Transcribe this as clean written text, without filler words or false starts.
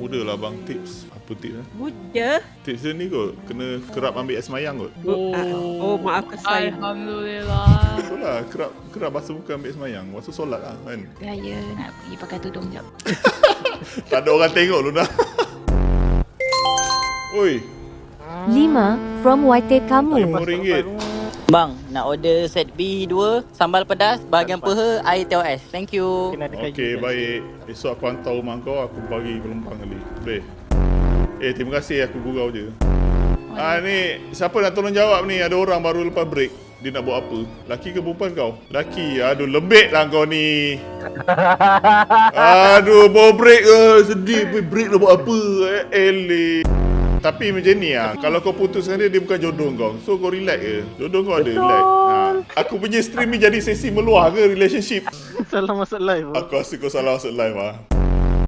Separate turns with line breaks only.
Mudah lah bang, tips. Apa tips lah?
Muda.
Tips dia ni kot, kena kerap ambil air semayang kot.
Oh, maafkan saya.
Alhamdulillah.
Itulah, kerap basuh muka ambil semayang. Masa solat lah kan.
Gaya nak pergi pakai tudung jap.
Tak ada orang tengok Luna. Oi,
5 from YT kamu.
RM5.
Bang, nak order set B 2, sambal pedas, bahagian peha, air TOS. Thank you.
Okey, baik. Esok aku hantar rumah kau, aku bagi penumpang kali. Boleh? Terima kasih, aku gurau je. Ni, siapa nak tolong jawab ni? Ada orang baru lepas break. Dia nak buat apa? Laki ke perempuan kau? Laki. Aduh, lembik lah kau ni. Aduh, bawa break ke. Sedih. Break lah buat apa? Tapi macam ni lah. Kalau kau putus dengan dia bukan jodoh kau. So kau relax je. Jodoh kau ada, relax. Aku punya stream ni jadi sesi meluah ke relationship?
Salah masuk live.
Aku rasa kau salah masuk live lah.